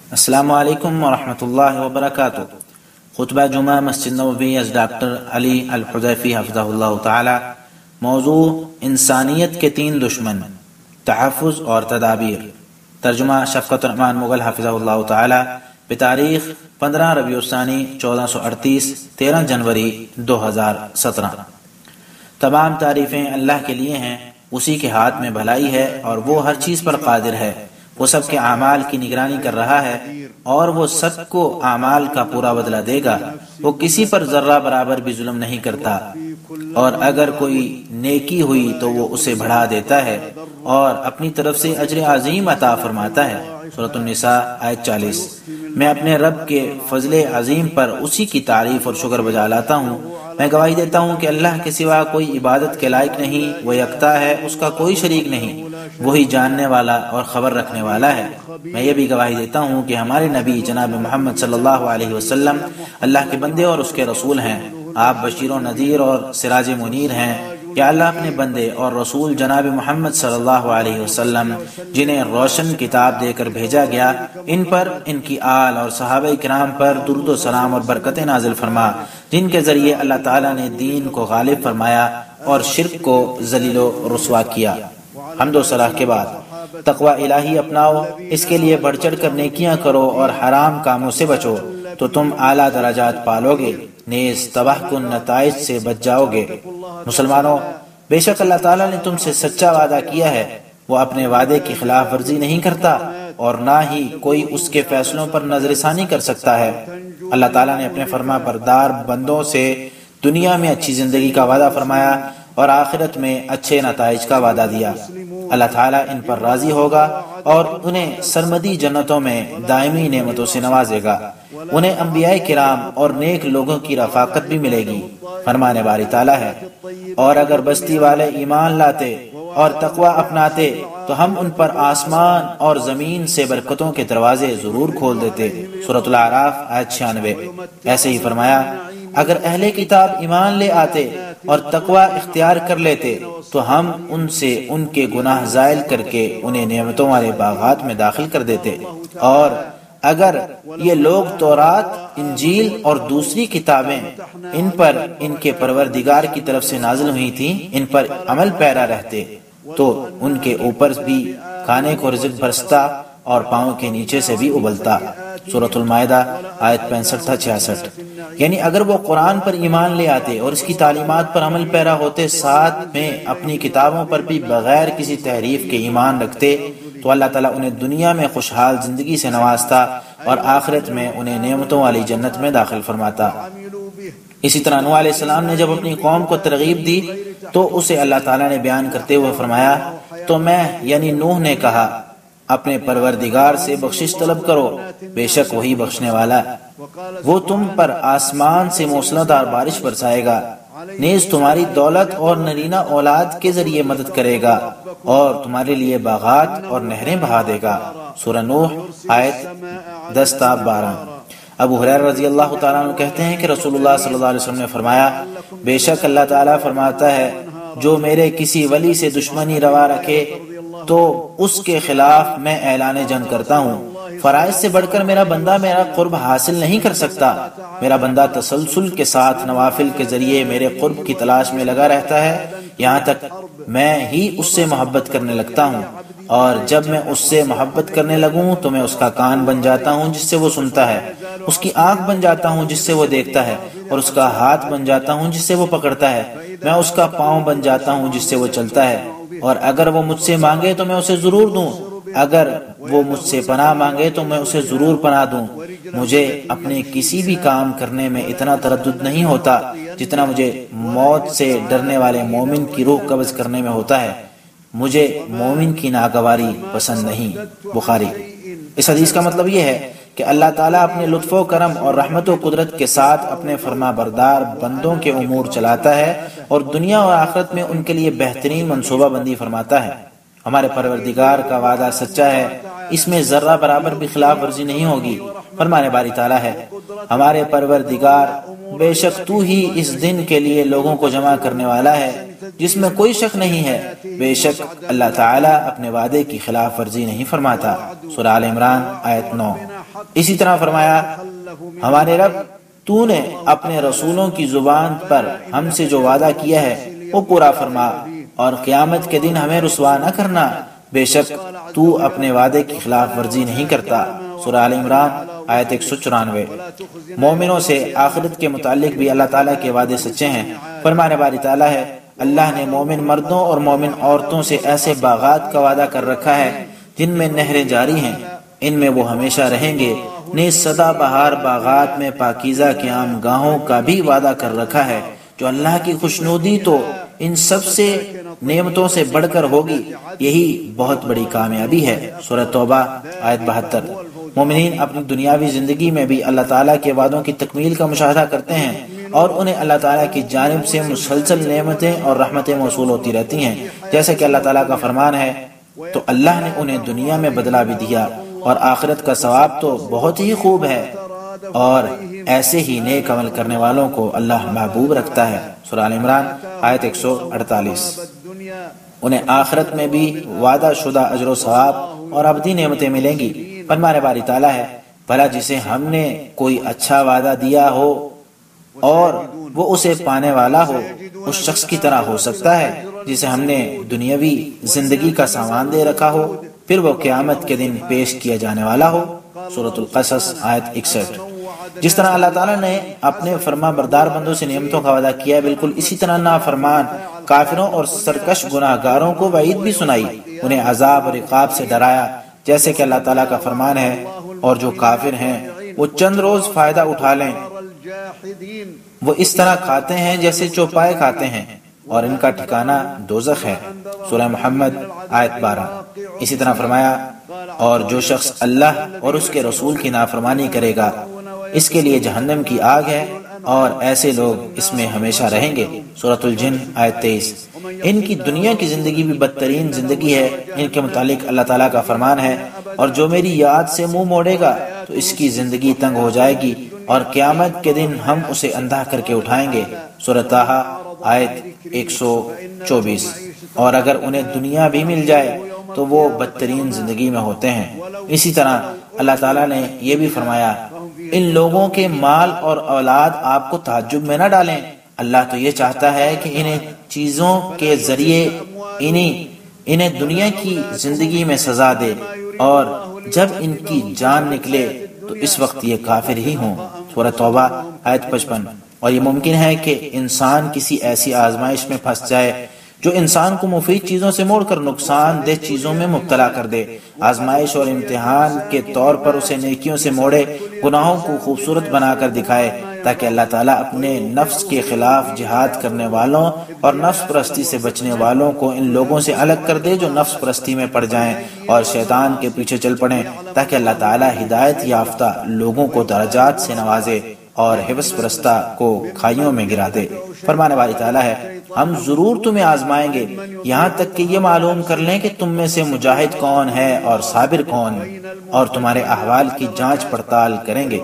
السلام علیکم ورحمۃ اللہ وبرکاتہ۔ خطبہ جمعہ مسجد نبوی از ڈاکٹر علی الحذیفی حفظہ اللہ تعالی۔ موضوع انسانیت کے تین دشمن، تحفظ اور تدابیر۔ ترجمہ شفقت الرحمن مغل حفظہ اللہ تعالی، بتاریخ 15 ربیع الثانی 1438، 13 جنوری 2017۔ تمام تعریفیں اللہ کے لیے ہیں، اسی کے ہاتھ میں بھلائی ہے اور وہ ہر چیز پر قادر ہے۔ وہ سب کے اعمال کی نگرانی کر رہا ہے اور وہ سب کو اعمال کا پورا بدلہ دے گا۔ وہ کسی پر ذرہ برابر بھی ظلم نہیں کرتا، اور اگر کوئی نیکی ہوئی تو وہ اسے بڑھا دیتا ہے اور اپنی طرف سے اجر عظیم عطا فرماتا ہے۔ سورۃ النساء آیت 40۔ میں اپنے رب کے فضل عظیم پر اسی کی تعریف اور شکر بجا لاتا ہوں۔ میں گواہی دیتا ہوں کہ اللہ کے سوا کوئی عبادت کے لائق نہیں، وہ یکتا ہے، اس کا کوئی شریک نہیں، وہی جاننے والا اور خبر رکھنے والا ہے۔ میں یہ بھی گواہی دیتا ہوں کہ ہمارے نبی جناب محمد صلی اللہ علیہ وسلم اللہ کے بندے اور اس کے رسول ہیں۔ آپ بشیر و نذیر اور سراج منیر ہیں۔ کہ اللہ اپنے بندے اور رسول جناب محمد صلی اللہ علیہ وسلم جنہیں روشن کتاب دے کر بھیجا گیا، ان پر، ان کی آل اور صحابہ کرام پر درود و سلام اور برکتیں نازل فرما، جن کے ذریعے اللہ تعالیٰ نے دین کو غالب فرمایا اور شرک کو ذلیل و رسوا کیا۔ حمد و ثنا کے بعد تقوی الہی اپناؤ، اس کے لیے بڑھ چڑھ کر نیکیاں کرو اور حرام کاموں سے بچو، تو تم اعلیٰ درجات پالو گے، نیز تباہ کن نتائج سے بچ جاؤ گے۔ مسلمانوں، بے شک اللہ تعالیٰ نے تم سے سچا وعدہ کیا ہے، وہ اپنے وعدے کی خلاف ورزی نہیں کرتا اور نہ ہی کوئی اس کے فیصلوں پر نظر ثانی کر سکتا ہے۔ اللہ تعالیٰ نے اپنے فرما بردار بندوں سے دنیا میں اچھی زندگی کا وعدہ فرمایا اور آخرت میں اچھے نتائج کا وعدہ دیا۔ اللہ تعالیٰ ان پر راضی ہوگا اور انہیں سرمدی جنتوں میں دائمی نعمتوں سے نوازے گا۔ انہیں انبیاء کرام اور نیک لوگوں کی رفاقت بھی ملے گی۔ فرمانے باری تعالیٰ ہے، اور اگر بستی والے ایمان لاتے اور تقوی اپناتے تو ہم ان پر آسمان اور زمین سے برکتوں کے دروازے ضرور کھول دیتے۔ سورۃ الاعراف آیت 96۔ ایسے ہی فرمایا، اگر اہل کتاب ایمان لے آتے اور تقوی اختیار کر لیتے تو ہم ان سے ان کے گناہ زائل کر کے انہیں نعمتوں والے باغات میں داخل کر دیتے۔ اور اگر یہ لوگ تورات، انجیل اور دوسری کتابیں ان پر ان کے پروردگار کی طرف سے نازل ہوئی تھیں، ان پر عمل پیرا رہتے تو ان کے اوپر بھی کھانے کو رزق برستا اور پاؤں کے نیچے سے بھی ابلتا۔ سورۃ المائدہ آیت 65-66۔ یعنی اگر وہ قرآن پر ایمان لے آتے اور اس کی تعلیمات پر عمل پیرا ہوتے، ساتھ میں اپنی کتابوں پر بھی بغیر کسی تحریف کے ایمان رکھتے، تو اللہ تعالیٰ انہیں دنیا میں خوشحال زندگی سے نوازتا اور آخرت میں انہیں نعمتوں والی جنت میں داخل فرماتا۔ اسی طرح نوح علیہ السلام نے جب اپنی قوم کو ترغیب دی تو اسے اللہ تعالیٰ نے بیان کرتے ہوئے فرمایا، تو میں یعنی نوح نے کہا، اپنے پروردگار سے بخشش طلب کرو، بے شک وہی بخشنے والا ہے، وہ تم پر آسمان سے موسلادھار بارش برسائے گا، نیز تمہاری دولت اور نرینہ اولاد کے ذریعے مدد کرے گا اور تمہارے لیے باغات اور نہریں بہا دے گا۔ سورہ نوح آیت 10-12۔ ابو ہریرہ رضی اللہ تعالیٰ عنہ کہتے ہیں کہ رسول اللہ صلی اللہ علیہ وسلم نے فرمایا، بے شک اللہ تعالیٰ فرماتا ہے، جو میرے کسی ولی سے دشمنی روا رکھے تو اس کے خلاف میں اعلان جنگ کرتا ہوں۔ فرائض سے بڑھ کر میرا بندہ میرا قرب حاصل نہیں کر سکتا۔ میرا بندہ تسلسل کے ساتھ نوافل کے ذریعے میرے قرب کی تلاش میں لگا رہتا ہے، یہاں تک میں ہی اس سے محبت کرنے لگتا ہوں، اور جب میں اس سے محبت کرنے لگوں تو میں اس کا کان بن جاتا ہوں جس سے وہ سنتا ہے، اس کی آنکھ بن جاتا ہوں جس سے وہ دیکھتا ہے، اور اس کا ہاتھ بن جاتا ہوں جس سے وہ پکڑتا ہے، میں اس کا پاؤں بن جاتا ہوں جس سے وہ چلتا ہے، اور اگر وہ مجھ سے مانگے تو میں اسے ضرور دوں، اگر وہ مجھ سے پناہ مانگے تو میں اسے ضرور پناہ دوں۔ مجھے اپنے کسی بھی کام کرنے میں اتنا تردد نہیں ہوتا جتنا مجھے موت سے ڈرنے والے مومن کی روح قبض کرنے میں ہوتا ہے۔ مجھے مومن کی ناگواری پسند نہیں۔ بخاری۔ اس حدیث کا مطلب یہ ہے کہ اللہ تعالیٰ اپنے لطف و کرم اور رحمت و قدرت کے ساتھ اپنے فرما بردار بندوں کے امور چلاتا ہے اور دنیا اور آخرت میں ان کے لیے بہترین منصوبہ بندی فرماتا ہے۔ ہمارے پروردگار کا وعدہ سچا ہے، اس میں ذرہ برابر بھی خلاف ورزی نہیں ہوگی۔ فرمانے باری تعالیٰ ہے، ہمارے پروردگار، بے شک تو ہی اس دن کے لیے لوگوں کو جمع کرنے والا ہے جس میں کوئی شک نہیں ہے، بے شک اللہ تعالیٰ اپنے وعدے کی خلاف ورزی نہیں فرماتا۔ سورہ آل عمران آیت 9۔ اسی طرح فرمایا ہمارے رب تو نے اپنے رسولوں کی زبان پر ہم سے جو وعدہ کیا ہے وہ پورا فرما اور قیامت کے دن ہمیں رسوا نہ کرنا، بے شک تو اپنے وعدے کی خلاف ورزی نہیں کرتا۔ سورہ آل عمران آیت 194۔ مومنوں سے آخرت کے متعلق بھی اللہ تعالیٰ کے وعدے سچے ہیں۔ فرمانے باری تعالیٰ ہے اللہ نے مومن مردوں اور مومن عورتوں سے ایسے باغات کا وعدہ کر رکھا ہے جن میں نہریں جاری ہیں، ان میں وہ ہمیشہ رہیں گے، نیز سدا بہار باغات میں پاکیزہ قیام گاہوں کا بھی وعدہ کر رکھا ہے۔ جو اللہ کی خوشنودی تو ان سب سے نعمتوں سے بڑھ کر ہوگی، یہی بہت بڑی کامیابی ہے۔ سورہ توبہ آیت 72۔ مومنین اپنی دنیاوی زندگی میں بھی اللہ تعالیٰ کے وعدوں کی تکمیل کا مشاہدہ کرتے ہیں اور انہیں اللہ تعالیٰ کی جانب سے مسلسل نعمتیں اور رحمتیں موصول ہوتی رہتی ہیں، جیسے کہ اللہ تعالیٰ کا فرمان ہے تو اللہ نے انہیں دنیا میں بدلہ بھی دیا اور آخرت کا ثواب تو بہت ہی خوب ہے، اور ایسے ہی نیک عمل کرنے والوں کو اللہ محبوب رکھتا ہے۔ سورہ آل عمران آیت 148۔ انہیں آخرت میں بھی وعدہ شدہ اجر و ثواب اور ابدی نعمتیں ملیں گی۔ فرمانے باری تعالیٰ ہے بھلا جسے ہم نے کوئی اچھا وعدہ دیا ہو اور وہ اسے پانے والا ہو، اس شخص کی طرح ہو سکتا ہے جسے ہم نے دنیاوی زندگی کا سامان دے رکھا ہو پھر وہ قیامت کے دن پیش کیا جانے والا ہو۔ سورۃ القصص آیت 61۔ جس طرح اللہ تعالیٰ نے اپنے فرما بردار بندوں سے نعمتوں کا وعدہ کیا، بالکل اسی طرح نافرمان کافروں اور سرکش گناہ گاروں کو وعید بھی سنائی، انہیں عذاب اور عقاب سے ڈرایا، جیسے کہ اللہ تعالیٰ کا فرمان ہے اور جو کافر ہیں وہ چند روز فائدہ اٹھا لیں، وہ اس طرح کھاتے ہیں جیسے چوپائے کھاتے ہیں اور ان کا ٹھکانہ دوزخ ہے۔ سورہ محمد آیت 12۔ اسی طرح فرمایا اور جو شخص اللہ اور اس کے رسول کی نافرمانی کرے گا اس کے لیے جہنم کی آگ ہے اور ایسے لوگ اس میں ہمیشہ رہیں گے۔ سورۃ الجن آیت 23۔ ان کی دنیا کی زندگی بھی بدترین زندگی ہے۔ ان کے متعلق اللہ تعالیٰ کا فرمان ہے اور جو میری یاد سے منہ موڑے گا تو اس کی زندگی تنگ ہو جائے گی اور قیامت کے دن ہم اسے اندھا کر کے اٹھائیں گے۔ سورۃ طٰہٰ آیت 124۔ اور اگر انہیں دنیا بھی مل جائے تو وہ بدترین زندگی میں ہوتے ہیں۔ اسی طرح اللہ تعالیٰ نے یہ بھی فرمایا ان لوگوں کے مال اور اولاد آپ کو تعجب میں نہ ڈالیں، اللہ تو یہ چاہتا ہے کہ انہیں چیزوں کے ذریعے انہیں دنیا کی زندگی میں سزا دے اور جب ان کی جان نکلے تو اس وقت یہ کافر ہی ہوں۔ سورہ توبہ آیت 55۔ اور یہ ممکن ہے کہ انسان کسی ایسی آزمائش میں پھنس جائے جو انسان کو مفید چیزوں سے موڑ کر نقصان دہ چیزوں میں مبتلا کر دے، آزمائش اور امتحان کے طور پر اسے نیکیوں سے موڑے، گناہوں کو خوبصورت بنا کر دکھائے، تاکہ اللہ تعالیٰ اپنے نفس کے خلاف جہاد کرنے والوں اور نفس پرستی سے بچنے والوں کو ان لوگوں سے الگ کر دے جو نفس پرستی میں پڑ جائیں اور شیطان کے پیچھے چل پڑیں، تاکہ اللہ تعالیٰ ہدایت یافتہ لوگوں کو درجات سے نوازے اور حوث پرستہ کو کھائیوں میں گرا دے۔ فرمانے والی تعالیٰ ہے ہم ضرور تمہیں آزمائیں گے یہاں تک کہ یہ معلوم کر لیں کہ تم میں سے مجاہد کون ہے اور صابر کون، اور تمہارے احوال کی جانچ پڑتال کریں گے۔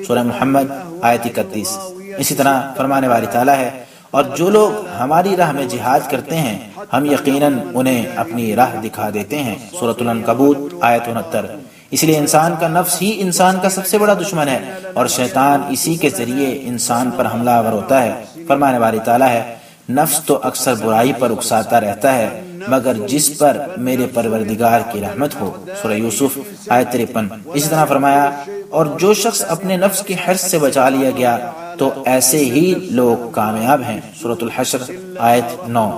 سورہ محمد آیت 31۔ اسی طرح فرمانے والی تعالیٰ ہے اور جو لوگ ہماری راہ میں جہاد کرتے ہیں ہم یقیناً انہیں اپنی راہ دکھا دیتے ہیں۔ سورۃ العنکبوت آیت 69۔ اس لیے انسان کا نفس ہی انسان کا سب سے بڑا دشمن ہے اور شیطان اسی کے ذریعے انسان پر حملہ آور ہوتا ہے۔ فرمانے والی تعالیٰ ہے نفس تو اکثر برائی پر اکساتا رہتا ہے مگر جس پر میرے پروردگار کی رحمت ہو۔ سورہ یوسف آیت 53۔ اسی طرح فرمایا اور جو شخص اپنے نفس کی حرص سے بچا لیا گیا تو ایسے ہی لوگ کامیاب ہیں۔ سورۃ الحشر آیت 9۔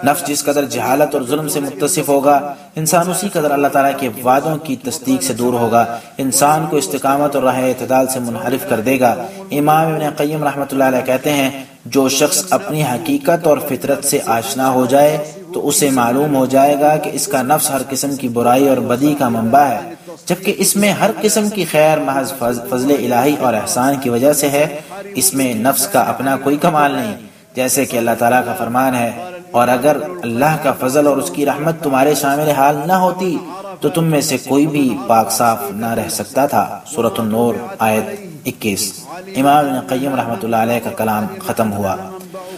نفس جس قدر جہالت اور ظلم سے متصف ہوگا انسان اسی قدر اللہ تعالیٰ کے وعدوں کی تصدیق سے دور ہوگا، انسان کو استقامت اور راہ اعتدال سے منحرف کر دے گا۔ امام ابن قیم رحمۃ اللہ علیہ کہتے ہیں جو شخص اپنی حقیقت اور فطرت سے آشنا ہو جائے تو اسے معلوم ہو جائے گا کہ اس کا نفس ہر قسم کی برائی اور بدی کا منبع ہے، جبکہ اس میں ہر قسم کی خیر محض فضل الہی اور احسان کی وجہ سے ہے، اس میں نفس کا اپنا کوئی کمال نہیں، جیسے کہ اللہ تعالیٰ کا فرمان ہے اور اگر اللہ کا فضل اور اس کی رحمت تمہارے شامل حال نہ ہوتی تو تم میں سے کوئی بھی پاک صاف نہ رہ سکتا تھا۔ سورۃ النور آیت 21۔ امام ابن قیم رحمۃ اللہ علیہ کا کلام ختم ہوا۔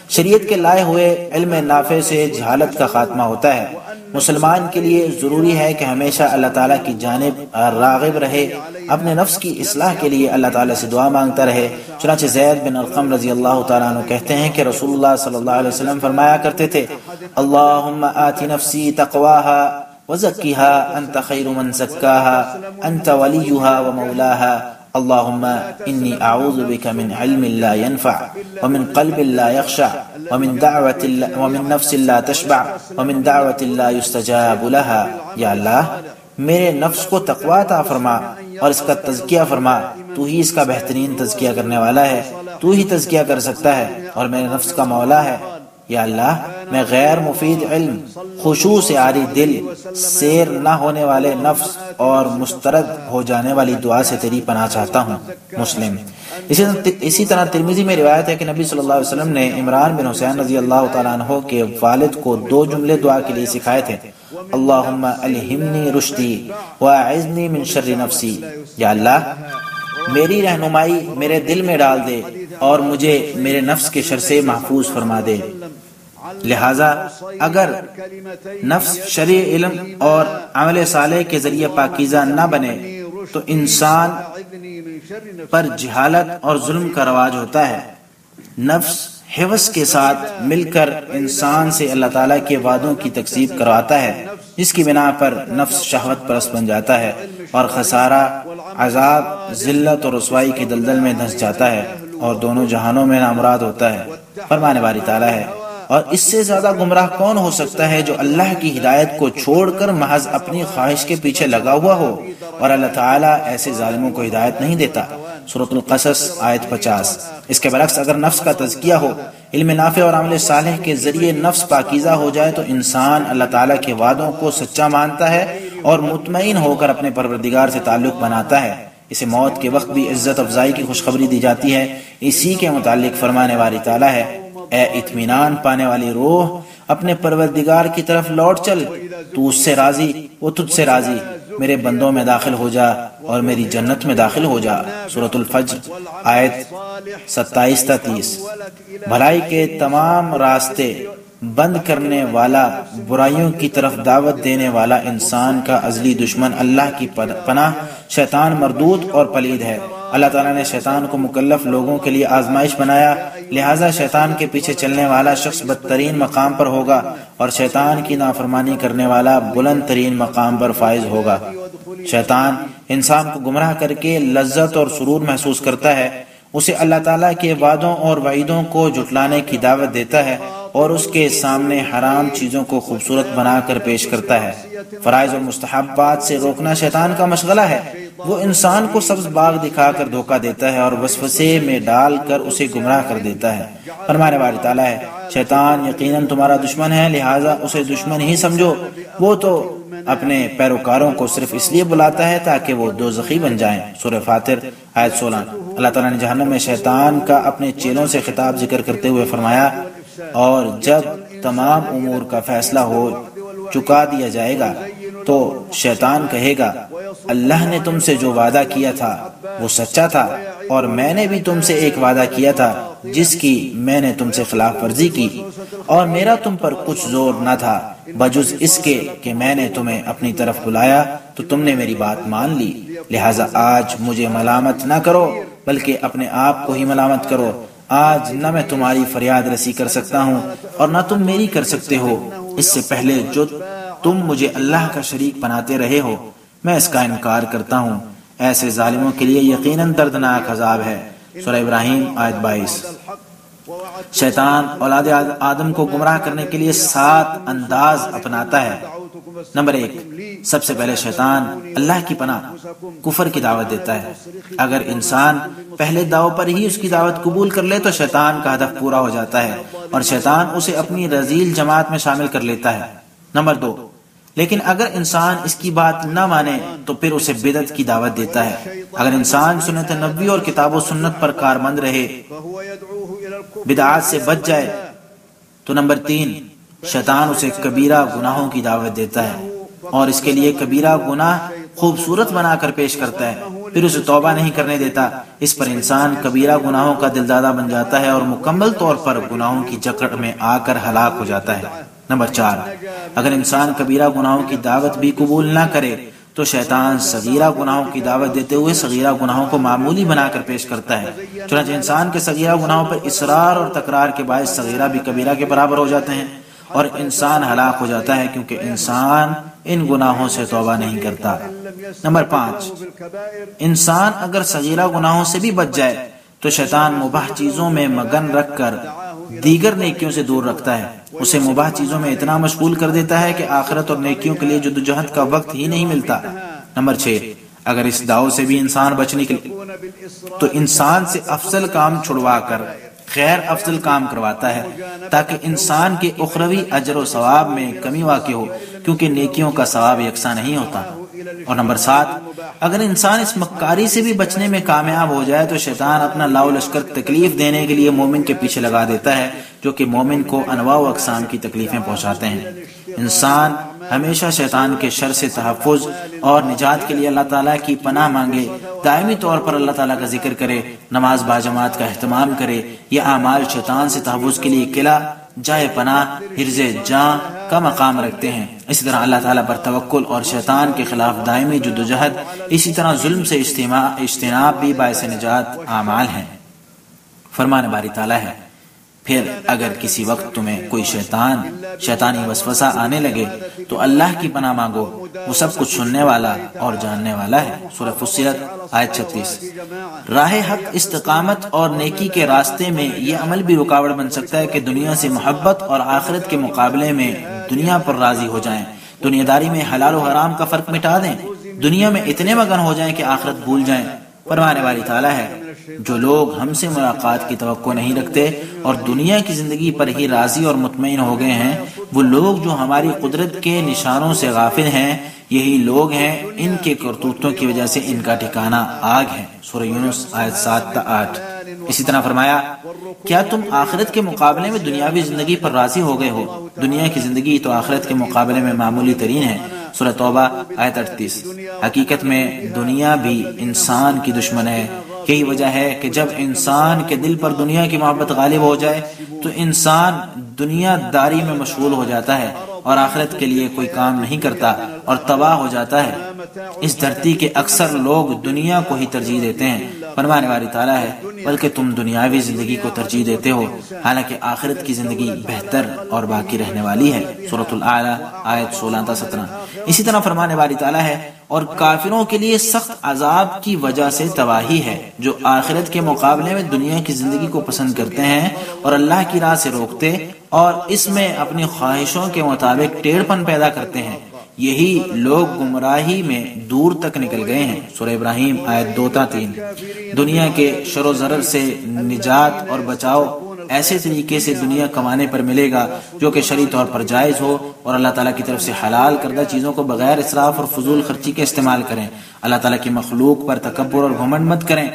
شریعت کے لائے ہوئے علم نافع سے جہالت کا خاتمہ ہوتا ہے۔ مسلمان کے لیے ضروری ہے کہ ہمیشہ اللہ تعالیٰ کی جانب راغب رہے، اپنے نفس کی اصلاح کے لیے اللہ تعالیٰ سے دعا مانگتا رہے۔ چنانچہ زید بن ارقم رضی اللہ تعالیٰ عنہ کہتے ہیں کہ رسول اللہ صلی اللہ علیہ وسلم فرمایا کرتے تھے، اللہم آت نفسی تقواہا وزکیہا انت خیر من زکاہا انت ولیہا ومولاہا اللهم إني أعوذ بك من علم لا ينفع ومن قلب لا يخشع ومن نفس لا تشبع ومن دعوة لا يستجاب لها۔ یا اللہ میرے نفس کو تقوی عطا فرما اور اس کا تزکیہ فرما، تو ہی اس کا بہترین تزکیہ کرنے والا ہے، تو ہی تزکیہ کر سکتا ہے اور میرے نفس کا مولا ہے۔ یا اللہ میں غیر مفید علم، خشوع سے عاری دل، سیر نہ ہونے والے نفس اور مسترد ہو جانے والی دعا سے تیری پناہ چاہتا ہوں۔ مسلم۔ اسی طرح ترمذی میں روایت ہے کہ نبی صلی اللہ علیہ وسلم نے عمران بن حسین رضی اللہ تعالیٰ عنہ کے والد کو 2 جملے دعا کے لیے سکھائے تھے، اللہم الہمنی رشدی واعذنی من شر نفسی۔ یا اللہ میری رہنمائی میرے دل میں ڈال دے اور مجھے میرے نفس کے شر سے محفوظ فرما دے۔ لہذا اگر نفس شرعی علم اور عمل صالح کے ذریعے پاکیزہ نہ بنے تو انسان پر جہالت اور ظلم کا رواج ہوتا ہے۔ نفس حوث کے ساتھ مل کر انسان سے اللہ تعالیٰ کے وعدوں کی تکذیب کرواتا ہے، جس کی بنا پر نفس شہوت پرست بن جاتا ہے اور خسارہ، عذاب، ذلت اور رسوائی کے دلدل میں دھنس جاتا ہے اور دونوں جہانوں میں نامراد ہوتا ہے۔ فرمانے باری تعالیٰ ہے، اور اس سے زیادہ گمراہ کون ہو سکتا ہے جو اللہ کی ہدایت کو چھوڑ کر محض اپنی خواہش کے پیچھے لگا ہوا ہو، اور اللہ تعالیٰ ایسے ظالموں کو ہدایت نہیں دیتا۔ سورۃ القصص آیت 50۔ اس کے برعکس اگر نفس کا تزکیہ ہو، علم نافع اور عمل صالح کے ذریعے نفس پاکیزہ ہو جائے تو انسان اللہ تعالیٰ کے وعدوں کو سچا مانتا ہے اور مطمئن ہو کر اپنے پروردگار سے تعلق بناتا ہے۔ اسے موت کے وقت بھی عزت افزائی کی خوشخبری دی جاتی ہے۔ اسی کے متعلق فرمانے والی تعالیٰ ہے، اے اطمینان پانے والی روح اپنے پروردگار کی طرف لوٹ چل، تو اس سے راضی، وہ تجھ سے راضی، میرے بندوں میں داخل ہو جا اور میری جنت میں داخل ہو جا۔ سورۃ الفجر آیت 27 تا 30۔ بھلائی کے تمام راستے بند کرنے والا، برائیوں کی طرف دعوت دینے والا انسان کا ازلی دشمن اللہ کی پناہ شیطان مردود اور پلید ہے۔ اللہ تعالیٰ نے شیطان کو مکلف لوگوں کے لیے آزمائش بنایا، لہٰذا شیطان کے پیچھے چلنے والا شخص بدترین مقام پر ہوگا اور شیطان کی نافرمانی کرنے والا بلند ترین مقام پر فائز ہوگا۔ شیطان انسان کو گمراہ کر کے لذت اور سرور محسوس کرتا ہے، اسے اللہ تعالیٰ کے وعدوں اور وعیدوں کو جھٹلانے کی دعوت دیتا ہے اور اس کے سامنے حرام چیزوں کو خوبصورت بنا کر پیش کرتا ہے۔ فرائض اور مستحبات سے روکنا شیطان کا مشغلہ ہے۔ وہ انسان کو سبز باغ دکھا کر دھوکہ دیتا ہے اور وسوسے میں ڈال کر اسے گمراہ کر دیتا ہے۔ فرمانے والی تعالیٰ ہے، شیطان یقیناً تمہارا دشمن ہے، لہٰذا اسے دشمن ہی سمجھو۔ وہ تو اپنے پیروکاروں کو صرف اس لیے بلاتا ہے تاکہ وہ دوزخی بن جائیں۔ سورہ فاطر آیت 16۔ اللہ تعالیٰ نے جہنم میں شیطان کا اپنے چیلوں سے خطاب ذکر کرتے ہوئے فرمایا، اور جب تمام امور کا فیصلہ ہو چکا دیا جائے گا تو شیطان کہے گا، اللہ نے تم سے جو وعدہ کیا تھا وہ سچا تھا، اور میں نے بھی تم سے ایک وعدہ کیا تھا جس کی میں نے تم سے خلاف ورزی کی، اور میرا تم پر کچھ زور نہ تھا بجز اس کے کہ میں نے تمہیں اپنی طرف بلایا تو تم نے میری بات مان لی، لہٰذا آج مجھے ملامت نہ کرو بلکہ اپنے آپ کو ہی ملامت کرو۔ آج نہ میں تمہاری فریاد رسی کر سکتا ہوں اور نہ تم میری کر سکتے ہو، اس سے پہلے جو تم مجھے اللہ کا شریک بناتے رہے ہو میں اس کا انکار کرتا ہوں۔ ایسے ظالموں کے لیے یقیناً دردناک عذاب ہے۔ سورہ ابراہیم آیت 22۔ شیطان اولاد آدم کو گمراہ کرنے کے لیے 7 انداز اپناتا ہے۔ نمبر 1، سب سے پہلے شیطان اللہ کی پناہ کفر کی دعوت دیتا ہے۔ اگر انسان پہلے داؤ پر ہی اس کی دعوت قبول کر لے تو شیطان کا ہدف پورا ہو جاتا ہے اور شیطان اسے اپنی رذیل جماعت میں شامل کر لیتا ہے۔ نمبر 2، لیکن اگر انسان اس کی بات نہ مانے تو پھر اسے بدعت کی دعوت دیتا ہے۔ اگر انسان سنت نبوی اور کتاب و سنت پر کارمند رہے، بدعات سے بچ جائے تو نمبر 3، شیطان اسے کبیرہ گناہوں کی دعوت دیتا ہے اور اس کے لیے کبیرہ گناہ خوبصورت بنا کر پیش کرتا ہے، پھر اسے توبہ نہیں کرنے دیتا۔ اس پر انسان کبیرہ گناہوں کا دلدادہ بن جاتا ہے اور مکمل طور پر گناہوں کی جکڑ میں آ کر ہلاک ہو جاتا ہے۔ نمبر 4، اگر انسان کبیرہ گناہوں کی دعوت بھی قبول نہ کرے تو شیطان صغیرہ گناہوں کی دعوت دیتے ہوئے صغیرہ گناہوں کو معمولی بنا کر پیش کرتا ہے، چنانچہ انسان کے صغیرہ گناہوں پر اصرار اور تکرار کے باعث صغیرہ بھی کبیرہ کے برابر ہو جاتے ہیں اور انسان ہلاک ہو جاتا ہے، کیونکہ انسان ان گناہوں سے توبہ نہیں کرتا۔ نمبر 5، انسان اگر صغیرہ گناہوں سے بھی بچ جائے تو شیطان مباح چیزوں میں مگن رکھ کر دیگر نیکیوں سے دور رکھتا ہے، اسے مباح چیزوں میں اتنا مشغول کر دیتا ہے کہ آخرت اور نیکیوں کے لیے جدوجہد کا وقت ہی نہیں ملتا۔ نمبر 6، اگر اس داؤ سے بھی انسان بچنے کے لیے تو انسان سے افضل کام چھڑوا کر خیر افضل کام کرواتا ہے تاکہ انسان کے اخروی اجر و ثواب میں کمی واقع ہو، کیونکہ نیکیوں کا ثواب یکساں نہیں ہوتا۔ اور نمبر 7، اگر انسان اس مکاری سے بھی بچنے میں کامیاب ہو جائے تو شیطان اپنا لاؤ لشکر تکلیف دینے کے لیے مومن کے پیچھے لگا دیتا ہے، جو کہ مومن کو انواع و اقسام کی تکلیفیں پہنچاتے ہیں۔ انسان ہمیشہ شیطان کے شر سے تحفظ اور نجات کے لیے اللہ تعالیٰ کی پناہ مانگے، دائمی طور پر اللہ تعالیٰ کا ذکر کرے، نماز باجماعت کا اہتمام کرے۔ یہ اعمال شیطان سے تحفظ کے لیے قلعہ، جائے پناہ، حرز جاں کا مقام رکھتے ہیں۔ اسی طرح اللہ تعالیٰ پر توکل اور شیطان کے خلاف دائمی جدوجہد، اسی طرح ظلم سے اجتناب بھی باعث نجات اعمال ہیں۔ فرمان باری تعالیٰ ہے، پھر اگر کسی وقت تمہیں کوئی شیطانی وسوسہ آنے لگے تو اللہ کی پناہ مانگو، وہ سب کچھ سننے والا اور جاننے والا ہے۔ سورہ فصلت آیت 36۔ راہ حق، استقامت اور نیکی کے راستے میں یہ عمل بھی رکاوٹ بن سکتا ہے کہ دنیا سے محبت اور آخرت کے مقابلے میں دنیا پر راضی ہو جائیں، دنیا داری میں حلال و حرام کا فرق مٹا دیں، دنیا میں اتنے مگن ہو جائیں کہ آخرت بھول جائیں۔ فرمانے والی تعالیٰ ہے، جو لوگ ہم سے ملاقات کی توقع نہیں رکھتے اور دنیا کی زندگی پر ہی راضی اور مطمئن ہو گئے ہیں، وہ لوگ جو ہماری قدرت کے نشانوں سے غافل ہیں، یہی لوگ ہیں ان کے کرتوتوں کی وجہ سے ان کا ٹھکانہ آگ ہے۔ سورہ یونس آیت 7 تا 8۔ اسی طرح فرمایا، کیا تم آخرت کے مقابلے میں دنیاوی زندگی پر راضی ہو گئے ہو؟ دنیا کی زندگی تو آخرت کے مقابلے میں معمولی ترین ہے۔ سورہ توبہ آیت 38۔ حقیقت میں دنیا بھی انسان کی دشمن ہے، یہی وجہ ہے کہ جب انسان کے دل پر دنیا کی محبت غالب ہو جائے تو انسان دنیا داری میں مشغول ہو جاتا ہے اور آخرت کے لیے کوئی کام نہیں کرتا اور تباہ ہو جاتا ہے۔ اس دھرتی کے اکثر لوگ دنیا کو ہی ترجیح دیتے ہیں۔ فرمانے والی تعالیٰ ہے، بلکہ تم دنیاوی زندگی کو ترجیح دیتے ہو، حالانکہ آخرت کی زندگی بہتر اور باقی رہنے والی ہے۔ سورۃ الاعلیٰ آیت 16 تا 17۔ اسی طرح فرمانے والی تعالیٰ ہے، اور کافروں کے لیے سخت عذاب کی وجہ سے تباہی ہے، جو آخرت کے مقابلے میں دنیا کی زندگی کو پسند کرتے ہیں اور اللہ کی راہ سے روکتے اور اس میں اپنی خواہشوں کے مطابق ٹیڑھ پن پیدا کرتے ہیں، یہی لوگ گمراہی میں دور تک نکل گئے ہیں۔ سورہ ابراہیم آیت 2 تا 3۔ دنیا کے شر و ضرر سے نجات اور بچاؤ ایسے طریقے سے دنیا کمانے پر ملے گا جو کہ شرعی طور پر جائز ہو، اور اللہ تعالیٰ کی طرف سے حلال کردہ چیزوں کو بغیر اسراف اور فضول خرچی کے استعمال کریں۔ اللہ تعالیٰ کی مخلوق پر تکبر اور گھمنڈ مت کریں،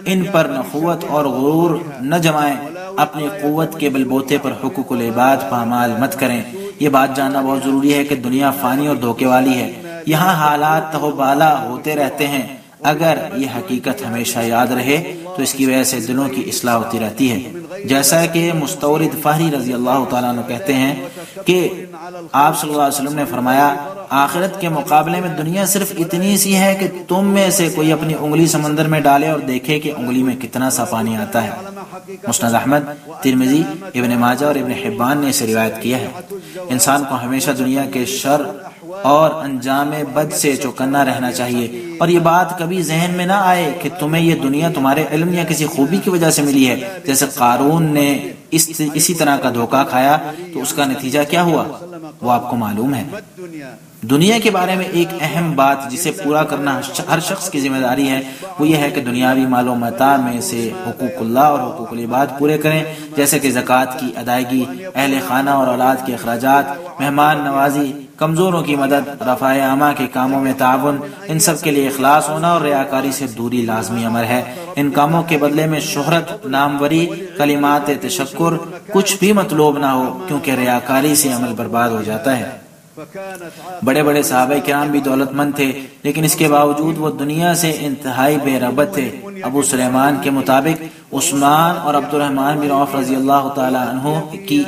ان پر نخوت اور غرور نہ جمائیں، اپنی قوت کے بل بوتے پر حقوق العباد پامال مت کریں۔ یہ بات جاننا بہت ضروری ہے کہ دنیا فانی اور دھوکے والی ہے، یہاں حالات تہو بالا ہوتے رہتے ہیں۔ اگر یہ حقیقت ہمیشہ یاد رہے تو اس کی وجہ سے دلوں کی اصلاح ہوتی رہتی ہے، جیسا کہ مستورد فہری رضی اللہ تعالیٰ عنہ کہتے ہیں کہ آپ صلی اللہ علیہ وسلم نے فرمایا، آخرت کے مقابلے میں دنیا صرف اتنی سی ہے کہ تم میں سے کوئی اپنی انگلی سمندر میں ڈالے اور دیکھے کہ انگلی میں کتنا سا پانی آتا ہے۔ مسند احمد، ترمذی، ابن ماجہ اور ابن حبان نے اسے روایت کیا ہے۔ انسان کو ہمیشہ دنیا کے شر اور انجام بد سے چوکنا رہنا چاہیے، اور یہ بات کبھی ذہن میں نہ آئے کہ تمہیں یہ دنیا تمہارے علم یا کسی خوبی کی وجہ سے ملی ہے۔ جیسے قارون نے اسی طرح کا دھوکہ کھایا تو اس کا نتیجہ کیا ہوا وہ آپ کو معلوم ہے۔ دنیا کے بارے میں ایک اہم بات جسے پورا کرنا ہر شخص کی ذمہ داری ہے، وہ یہ ہے کہ دنیاوی مال و متاع میں سے حقوق اللہ اور حقوق العباد پورے کریں، جیسے کہ زکوٰۃ کی ادائیگی، اہل خانہ اور اولاد کے اخراجات، مہمان نوازی، کمزوروں کی مدد، رفع عامہ کے کاموں میں تعاون، ان سب کے لیے اخلاص ہونا اور ریاکاری سے دوری لازمی امر ہے۔ ان کاموں کے بدلے میں شہرت، ناموری، کلمات تشکر کچھ بھی مطلوب نہ ہو، کیونکہ ریاکاری سے عمل برباد ہو جاتا ہے۔ بڑے بڑے صحابہ کرام بھی دولت مند تھے، لیکن اس کے باوجود وہ دنیا سے انتہائی بے رغبت تھے۔ ابو سلیمان کے مطابق عثمان اور عبد الرحمن بن عوف رضی اللہ تعالی عنہ کی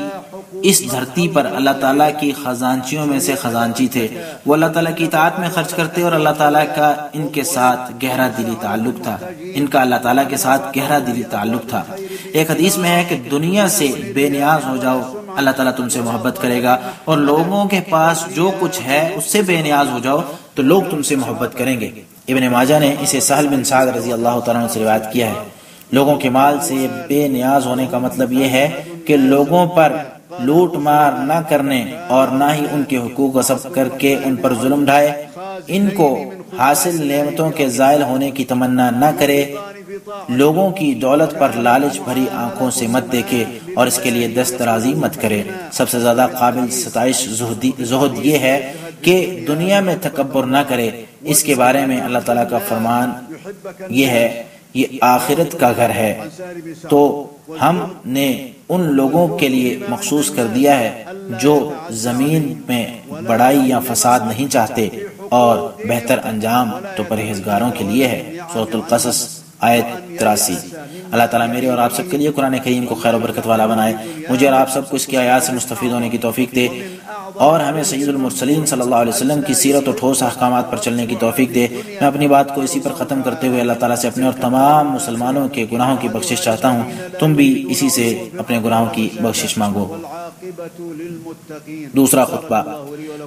اس دھرتی پر اللہ تعالیٰ کی خزانچیوں میں سے خزانچی تھے، وہ اللہ تعالیٰ کی اطاعت میں خرچ کرتے اور اللہ تعالیٰ کا ان کے ساتھ گہرا دلی تعلق تھا، ان کا اللہ تعالیٰ کے ساتھ گہرا دلی تعلق تھا۔ ایک حدیث میں ہے کہ دنیا سے بے نیاز ہو جاؤ، اللہ تعالیٰ تم سے محبت کرے گا، اور لوگوں کے پاس جو کچھ ہے اس سے بے نیاز ہو جاؤ تو لوگ تم سے محبت کریں گے۔ ابن ماجہ نے اسے سہل بن سعد رضی اللہ تعالیٰ عنہ سے روایت کیا ہے۔ لوگوں کے مال سے بے نیاز ہونے کا مطلب یہ ہے کہ لوگوں پر لوٹ مار نہ کرنے اور نہ ہی ان کے حقوق غصب کر کے ان پر ظلم ڈھائے، ان کو حاصل نعمتوں کے زائل ہونے کی تمنا نہ کرے، لوگوں کی دولت پر لالچ بھری آنکھوں سے مت دیکھے اور اس کے لیے دست درازی مت کرے۔ سب سے زیادہ قابل ستائش زہد یہ ہے کہ دنیا میں تکبر نہ کرے۔ اس کے بارے میں اللہ تعالیٰ کا فرمان یہ ہے، یہ آخرت کا گھر ہے، تو ہم نے ان لوگوں کے لیے مخصوص کر دیا ہے جو زمین میں بڑائی یا فساد نہیں چاہتے، اور بہتر انجام تو پرہیزگاروں کے لیے ہے۔ سورۃ القصص آیت 83۔ اللہ تعالیٰ میرے اور آپ سب کے لیے قرآن کریم کو خیر و برکت والا بنائے، مجھے اور آپ سب کو اس کی آیات سے مستفید ہونے کی توفیق دے، اور ہمیں سید المرسلین صلی اللہ علیہ وسلم کی سیرت و ٹھوس احکامات پر چلنے کی توفیق دے۔ میں اپنی بات کو اسی پر ختم کرتے ہوئے اللہ تعالیٰ سے اپنے اور تمام مسلمانوں کے گناہوں کی بخشش چاہتا ہوں، تم بھی اسی سے اپنے گناہوں کی بخشش مانگو۔ دوسرا خطبہ۔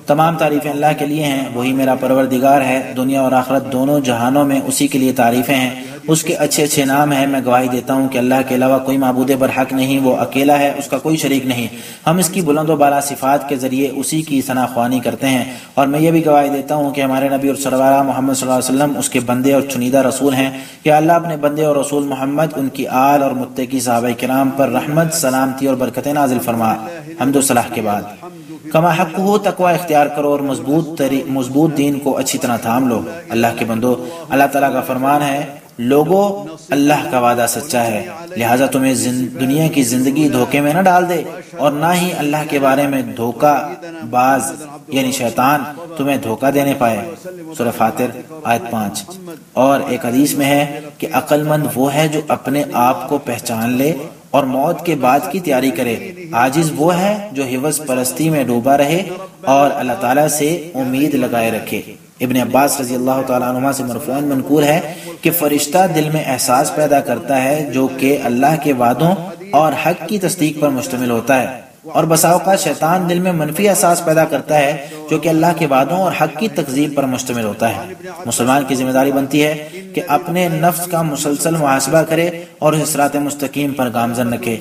تمام تعریفیں اللہ کے لیے ہیں، وہی میرا پروردگار ہے، دنیا اور آخرت دونوں جہانوں میں اسی کے لیے تعریفیں ہیں، اس کے اچھے اچھے نام ہیں۔ میں گواہی دیتا ہوں کہ اللہ کے علاوہ کوئی معبود برحق نہیں، وہ اکیلا ہے، اس کا کوئی شریک نہیں۔ ہم اس کی بلند و بالا صفات کے ذریعے اسی کی ثنا خوانی کرتے ہیں، اور میں یہ بھی گواہی دیتا ہوں کہ ہمارے نبی اور سرور محمد صلی اللہ علیہ وسلم اس کے بندے اور چنیدہ رسول ہیں۔ یا اللہ اپنے بندے اور رسول محمد، ان کی آل اور متقی صحابہ کرام پر رحمت، سلامتی اور برکتیں نازل فرما۔ حمد و صلاح کے بعد کما حق ہو تقوی اختیار کرو اور مضبوط دین کو اچھی طرح تھام لو۔ اللہ کے بندو، اللہ تعالیٰ کا فرمان ہے، لوگو اللہ کا وعدہ سچا ہے، لہٰذا تمہیں دنیا کی زندگی دھوکے میں نہ ڈال دے، اور نہ ہی اللہ کے بارے میں دھوکہ باز یعنی شیطان تمہیں دھوکہ دینے پائے۔ سورہ فاطر آیت 5۔ اور ایک حدیث میں ہے کہ عقل مند وہ ہے جو اپنے آپ کو پہچان لے اور موت کے بعد کی تیاری کرے، عاجز وہ ہے جو حوث پرستی میں ڈوبا رہے اور اللہ تعالیٰ سے امید لگائے رکھے۔ ابن عباس رضی اللہ تعالیٰ عنہما سے مرفوعاً منقول ہے کہ فرشتہ دل میں احساس پیدا کرتا ہے جو کہ اللہ کے وعدوں اور حق کی تصدیق پر مشتمل ہوتا ہے، اور بسا اوقات شیطان دل میں منفی احساس پیدا کرتا ہے جو کہ اللہ کے وعدوں اور حق کی تکذیب پر مشتمل ہوتا ہے۔ مسلمان کی ذمہ داری بنتی ہے کہ اپنے نفس کا مسلسل محاسبہ کرے اور اس صراط مستقیم پر گامزن رکھے،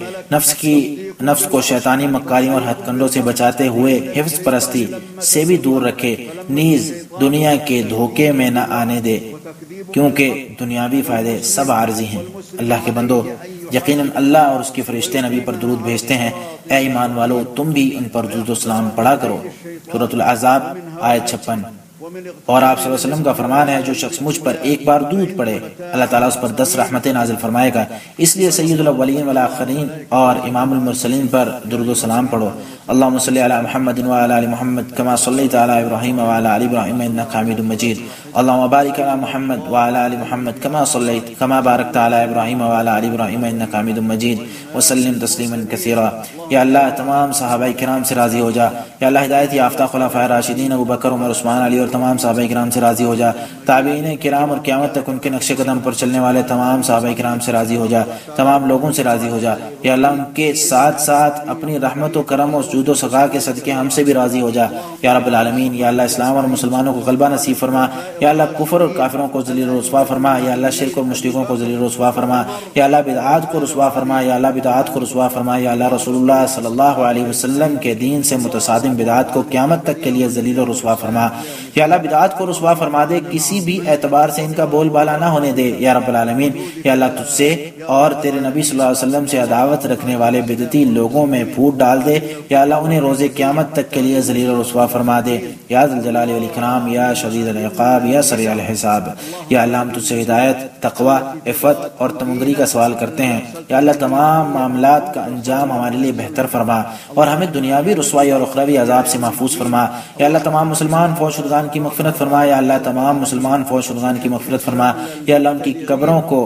نفس کو شیطانی مکاریوں اور ہتھ کنڈوں سے بچاتے ہوئے حفظ پرستی سے بھی دور رکھے، نیز دنیا کے دھوکے میں نہ آنے دے، کیونکہ دنیاوی فائدے سب عارضی ہیں۔ اللہ کے بندو، یقیناً اللہ اور اس کے فرشتے نبی پر درود بھیجتے ہیں، اے ایمان والو تم بھی ان پر درود و سلام پڑھا کرو۔ سورۃ الاحزاب آیت 56۔ اور آپ صلی اللہ علیہ وسلم کا فرمان ہے، جو شخص مجھ پر ایک بار درود پڑھے اللہ تعالیٰ اس پر 10 رحمتیں نازل فرمائے گا۔ اس لیے سید الاولین والآخرین اور امام المرسلین پر درود و سلام پڑھو۔ اللہم صلی علی محمد وعلی آل محمد کما صلیت علی ابراہیم وعلی آل ابراہیم انک حمید مجید۔ اللہم بارک علی محمد وعلی آل محمد کما بارکت علی ابراہیم وعلی آل ابراہیم انک حمید مجید وسلم تسلیما کثیرا۔ یا اللہ تمام صحابہ کرام سے راضی ہو جا، یا اللہ ہدایت یافتہ خلفائے راشدین ابو بکر عمر عثمان علی اور تمام صحابہ کرام سے راضی ہو جا، تابعین کرام اور قیامت تک ان کے نقش قدم پر چلنے والے تمام صحابہ کرام سے راضی ہو جا، تمام لوگوں سے راضی ہو جا۔ یا اللہ ان کے ساتھ ساتھ اپنی رحمت و کرم اور جود و سخا کے صدقے ہم سے بھی راضی ہو جا یا رب العالمین۔ یا اللہ اسلام اور مسلمانوں کو غلبہ نصیب فرما، یا اللہ کفر اور کافروں کو ذلیل و رسوا فرما، یا اللہ شرک اور مشرکوں کو ذلیل و رسوا فرما، یا اللہ بدعات کو رسوا فرما، یا اللہ بدعات کو رسوا فرما، یا اللہ رسول اللہ صلی اللہ علیہ وسلم کے دین سے متصادم بدعات کو قیامت تک کے لیے ذلیل و رسوا فرما، یا اللہ بدعات کو رسوا فرما دے، کسی بھی اعتبار سے ان کا بول بالا نہ ہونے دے یا رب العالمین۔ یا اللہ تجھ سے اور تیرے نبی صلی اللہ علیہ وسلم سے عداوت رکھنے والے بدعتی لوگوں میں پھوٹ ڈال دے، یا اللہ انہیں روز قیامت تک کے لیے ذلیل و رسوا فرما دے یا ذی الجلال والاکرام یا شدید العقاب یا سریع الحساب۔ یا اللہ ہم تجھ سے ہدایت، تقوی، عفت اور تمغری کا سوال کرتے ہیں۔ یا اللہ تمام معاملات کا انجام ہمارے لیے بہتر فرما اور ہمیں دنیاوی رسوائی اور اخروی عذاب سے محفوظ فرما۔ یا اللہ تمام مسلمان فوت شدگان کی مغفرت فرما، یا اللہ تمام مسلمان فوت شدگان کی مغفرت فرما۔ یا اللہ ان کی قبروں کو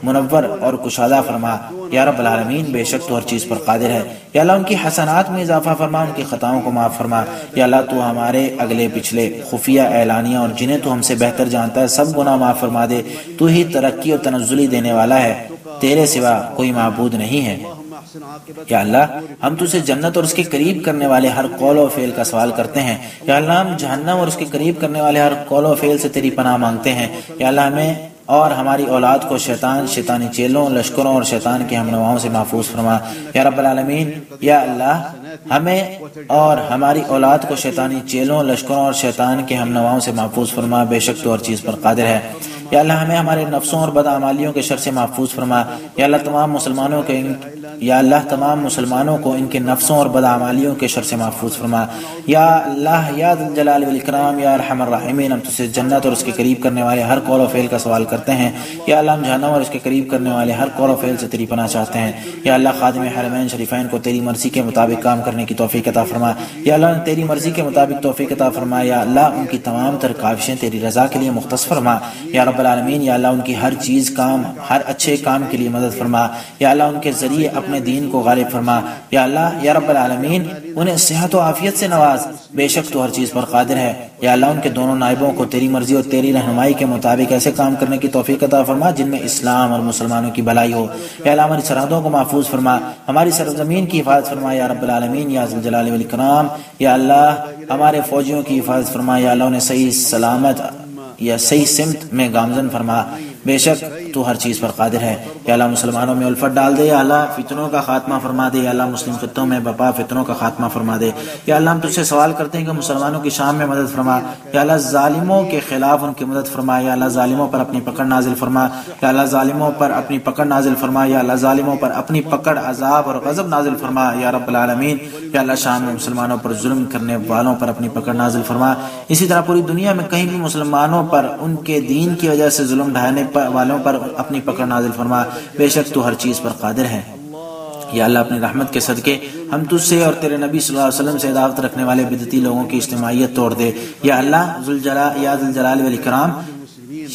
منور اور کشادہ فرما۔ یا رب العالمین بے شک تو ہر چیز پر قادر ہے۔ یا اللہ ان کی حسنات میں اضافہ فرما، ان کی خطاؤں کو معاف فرما۔ یا اللہ تو ہمارے اگلے پچھلے خفیہ اعلانیہ اور جنہیں تو ہم سے بہتر جانتا ہے سب گناہ معاف فرما دے۔ تو ہی ترقی اور تنزلی دینے والا ہے، تیرے سوا کوئی معبود نہیں ہے۔ یا اللہ ہم تجھ سے جنت اور اس کے قریب کرنے والے ہر قول و فعل کا سوال کرتے ہیں۔ یا اللہ ہم جہنم اور اس کے قریب کرنے والے ہر قول و فعل سے تیری پناہ مانگتے ہیں۔ یا اللہ ہمیں اور ہماری اولاد کو شیطان، شیطانی چیلوں، لشکروں اور شیطان کے ہمنواؤں سے محفوظ فرما۔ یا رب العالمین یا اللہ ہمیں اور ہماری اولاد کو شیطانی چیلوں، لشکروں اور شیطان کے ہمنواؤں سے محفوظ فرما، بے شک تو ہر چیز پر قادر ہے۔ یا اللہ ہمیں ہمارے نفسوں اور بدعمالیوں کے شر سے محفوظ فرما۔ یا اللہ تمام مسلمانوں کو ان کے نفسوں اور بدعمالیوں کے شر سے محفوظ فرما۔ یا اللہ یا ذی الجلال والاکرام یا ارحم الراحمین ہم تجھ سے جنت اور اس کے قریب کرنے والے ہر قول و فعل کا سوال کرتے ہیں۔ یا اللہ ہم جہنم اور اس کے قریب کرنے والے ہر قول و فعل سے تیری پناہ چاہتے ہیں۔ یا اللہ خادم حرمین شریفین کو تیری مرضی کے مطابق کام کرنے کی توفیق عطا فرما۔ یا اللہ تیری مرضی کے مطابق توفیق عطا فرما۔ یا اللہ ان کی تمام تر کاوشیں تیری رضا کے لیے مختص فرما۔ یا رب العالمین یا اللہ ان کی ہر چیز کام، ہر اچھے کام کے لیے مدد فرما۔ یا اللہ ان کے ذریعے اپنے دین کو غالب فرما۔ یا اللہ یا رب العالمین انہیں صحت و عافیت سے نواز، بے شک تو ہر چیز پر قادر ہے۔ یا اللہ ان کے دونوں نائبوں کو تیری مرضی اور تیری رہنمائی کے مطابق ایسے کام کرنے کی توفیق عطا فرما جن میں اسلام اور مسلمانوں کی بھلائی ہو۔ یا اللہ ہماری سرحدوں کو محفوظ فرما، ہماری سرزمین کی حفاظت فرما یا رب العالمین یا ذی الجلال والاکرام۔ یا اللہ ہمارے فوجیوں کی حفاظت فرما، یا اللہ انہیں صحیح سلامت یا صحیح سمت میں گامزن فرما، بے شک تو ہر چیز پر قادر ہے۔ یا اللہ مسلمانوں میں الفت ڈال دے، یا اللہ فتنوں کا خاتمہ فرما دے، یا اللہ مسلم خطوں میں بپا فتنوں کا خاتمہ فرما دے۔ یا اللہ ہم تجھ سے سوال کرتے ہیں کہ مسلمانوں کی شام میں مدد فرما۔ یا اللہ ظالموں کے خلاف ان کی مدد فرما، یا اللہ ظالموں پر اپنی پکڑ نازل فرما۔ یا اللہ ظالموں پر اپنی پکڑ نازل فرما، یا اللہ ظالموں پر اپنی پکڑ، عذاب اور غضب نازل فرما یا رب العالمین۔ یا اللہ شام میں مسلمانوں پر ظلم کرنے والوں پر اپنی پکڑ نازل فرما۔ اسی طرح پوری دنیا میں کہیں بھی مسلمانوں پر ان کے دین کی وجہ سے ظلم ڈھانے والوں پر اپنی پکڑ نازل فرما، بے شک تو ہر چیز پر قادر ہے۔ یا اللہ اپنی رحمت کے صدقے ہم تجھ سے اور تیرے نبی صلی اللہ علیہ وسلم سے عداوت رکھنے والے بدعتی لوگوں کی اجتماعیت توڑ دے۔ یا اللہ یا ذی الجلال والاکرام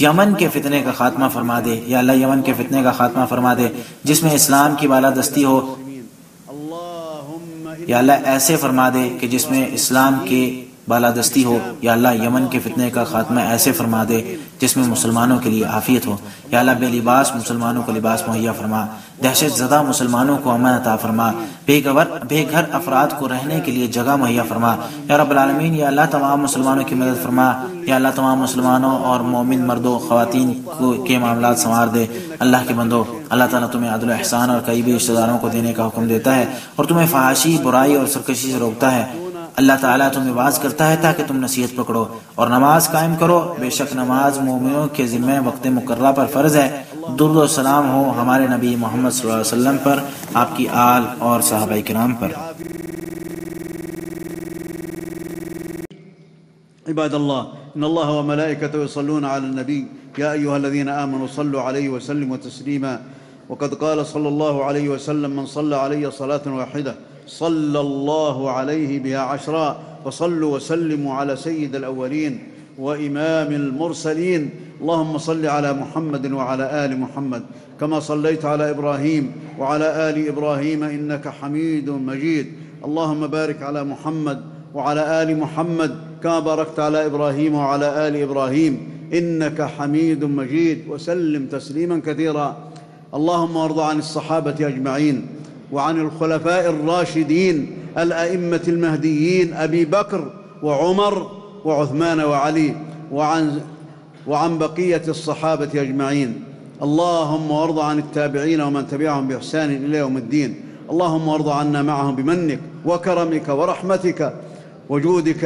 یمن کے فتنے کا خاتمہ فرما دے۔ یا اللہ یمن کے فتنے کا خاتمہ فرما دے جس میں اسلام کی بالادستی ہو۔ یا اللہ ایسے فرما دے کہ جس میں اسلام کی بالادستی ہو۔ یا اللہ یمن کے فتنے کا خاتمہ ایسے فرما دے جس میں مسلمانوں کے لیے عافیت ہو۔ یا اللہ بے لباس مسلمانوں کو لباس مہیا فرما، دہشت زدہ مسلمانوں کو امن عطا فرما، بے گھر افراد کو رہنے کے لیے جگہ مہیا فرما۔ یا رب العالمین یا اللہ تمام مسلمانوں کی مدد فرما۔ یا اللہ تمام مسلمانوں اور مومن مردوں خواتین کے معاملات سنوار دے۔ اللہ کے بندو، اللہ تعالیٰ تمہیں عدل و احسان اور قریبی رشتہ داروں کو دینے کا حکم دیتا ہے اور تمہیں فحاشی، برائی اور سرکشی سے روکتا ہے۔ اللہ تعالیٰ تمہیں واعظ کرتا ہے تاکہ تم نصیحت پکڑو اور نماز قائم کرو، بے شک نماز مومنوں کے ذمہ وقت مقررہ پر فرض ہے۔ درود و سلام ہو ہمارے نبی محمد صلی اللہ علیہ وسلم پر، آپ کی آل اور صحابہ کرام پر۔ عباد الله إن الله وملائكته يصلون على النبي يا أيها الذين آمنوا صلوا عليه وسلموا تسليما وقد قال صلى الله عليه وسلم من صلى علي صلاة واحدة صلى الله عليه بها عشرا وصلوا وسلموا على سيد الأولين وإمام المرسلين اللهم صل على محمد وعلى آل محمد كما صليت على إبراهيم وعلى آل إبراهيم إنك حميد مجيد اللهم بارك على محمد وعلى آل محمد كما باركت على إبراهيم وعلى آل إبراهيم إنك حميد مجيد وسلم تسليما كثيرا اللهم وارض عن الصحابة أجمعين وعن الخلفاء الراشدين الأئمة المهديين أبي بكر وعمر وعثمان وعلي وعن بقية الصحابة أجمعين اللهم وارض عن التابعين ومن تبعهم بإحسان إلى يوم الدين اللهم وارض عنا معهم بمنك وكرمك ورحمتك وجودك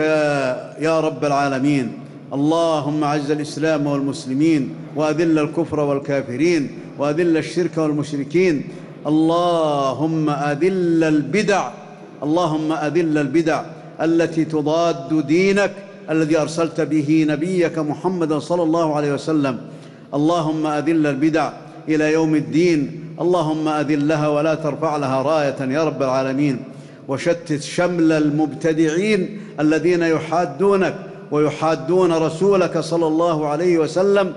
يا رب العالمين اللهم أعز الإسلام والمسلمين وأذل الكفر والكافرين وأذل الشرك والمشركين اللهم أذل البدع التي تضاد دينك الذي أرسلت به نبيك محمد صلى الله عليه وسلم اللهم أذل البدع إلى يوم الدين اللهم أذلها ولا ترفع لها راية يا رب العالمين وشتت شمل المبتدعين الذين يحادونك ويحادون رسولك صلى الله عليه وسلم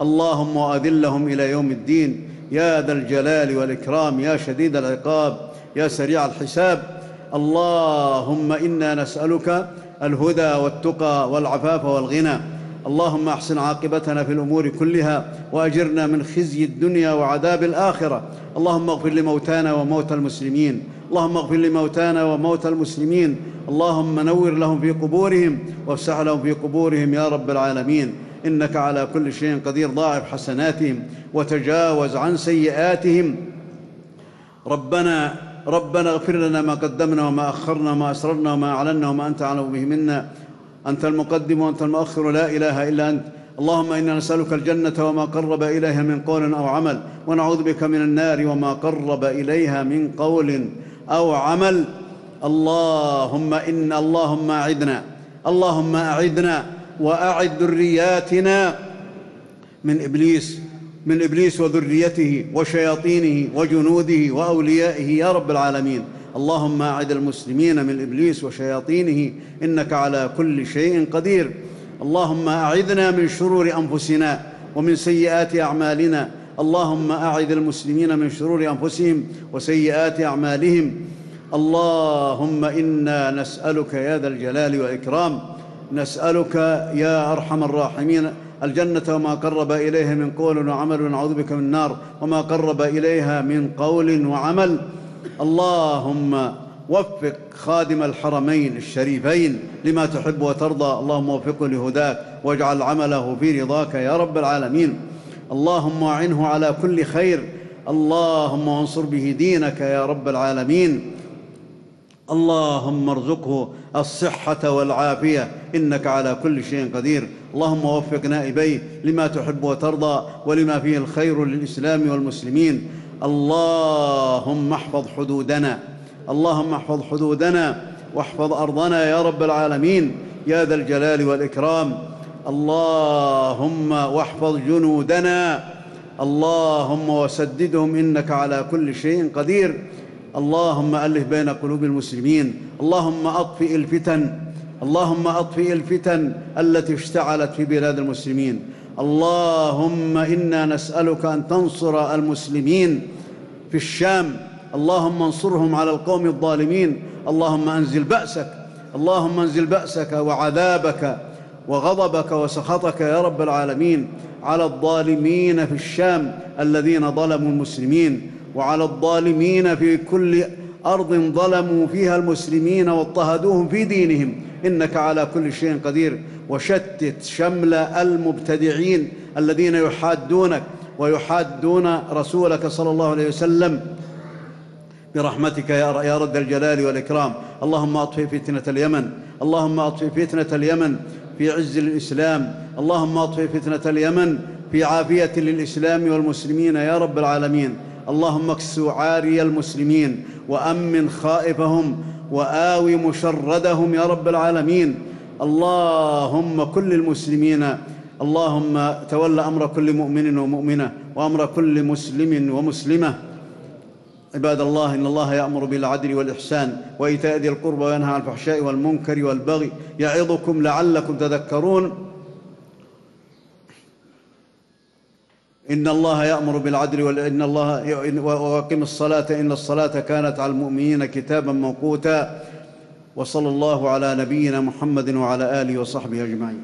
اللهم أذلهم إلى يوم الدين يا ذا الجلال والإكرام، يا شديد العقاب، يا سريع الحساب. اللهم إنا نسألك الهدى والتقى والعفاف والغنى. اللهم أحسن عاقبتنا في الأمور كلها وأجرنا من خزي الدنيا وعذاب الآخرة. اللهم اغفر لموتانا وموتى المسلمين، اللهم اغفر لموتانا وموتى المسلمين. اللهم نور لهم في قبورهم وافسح لهم في قبورهم يا رب العالمين، إنك على كل شيء قدير. ضاعف حسناتهم وتجاوز عن سيئاتهم. ربنا اغفر لنا ما قدمنا وما أخرنا وما أسررنا وما أعلنا وما أنت أعلم به منا. أنت المقدم وأنت المؤخر، لا إله إلا أنت. اللهم إنا نسألك الجنة وما قرب إليها من قول أو عمل، ونعوذ بك من النار وما قرب إليها من قول أو عمل. اللهم أعدنا وأعد ذرياتنا من إبليس وذريته وشياطينه وجنوده وأوليائه يا رب العالمين. اللهم أعد المسلمين من إبليس وشياطينه، إنك على كل شيء قدير. اللهم أعذنا من شرور أنفسنا ومن سيئات أعمالنا. اللهم أعذ المسلمين من شرور أنفسهم وسيئات أعمالهم. اللهم إنا نسألك يا ذا الجلال والإكرام، نسألك يا أرحم الراحمين الجنة وما قرب إليها من قول وعمل، ونعوذ بك من النار وما قرب إليها من قول وعمل. اللهم وفق خادم الحرمين الشريفين لما تحب وترضى. اللهم وفقه لهداك واجعل عمله في رضاك يا رب العالمين. اللهم أعنه على كل خير. اللهم وانصر به دينك يا رب العالمين. اللهم ارزقه الصحة والعافية، إنك على كل شيء قدير. اللهم وفق نائبيه لما تحب وترضى ولما فيه الخير للإسلام والمسلمين. اللهم احفظ حدودنا واحفظ أرضنا يا رب العالمين يا ذا الجلال والإكرام. اللهم واحفظ جنودنا، اللهم وسددهم، إنك على كل شيء قدير. اللهم ألف بين قلوب المسلمين. اللهم أطفئ الفتن التي اشتعلت في بلاد المسلمين. اللهم إنا نسألك أن تنصر المسلمين في الشام. اللهم انصرهم على القوم الظالمين. اللهم انزل بأسك وعذابك وغضبك وسخطك يا رب العالمين على الظالمين في الشام الذين ظلموا المسلمين، وعلى الظالمين في كل أرض ظلموا فيها المسلمين واضطهدوهم في دينهم، إنك على كل شيء قدير. وشتت شمل المبتدعين الذين يحادونك ويحادون رسولك صلى الله عليه وسلم برحمتك يا رب الجلال والإكرام. اللهم أطفئ فتنة اليمن في عز للإسلام. اللهم أطفئ فتنة اليمن في عافية للإسلام والمسلمين يا رب العالمين. اللهم اكسو عاري المسلمين وأمن خائفهم وآوي مشردهم يا رب العالمين. اللهم كل المسلمين، اللهم تول أمر كل مؤمن ومؤمنة وأمر كل مسلم ومسلمة. عباد الله، إن الله يأمر بالعدل والإحسان وإيتاء ذي القربى وينهى عن الفحشاء والمنكر والبغي يعظكم لعلكم تذكرون. إن الله يأمر بالعدل وأقم الصلاة إن الصلاة كانت على المؤمنين كتابا موقوتا. وصلى الله على نبينا محمد وعلى آله وصحبه أجمعين.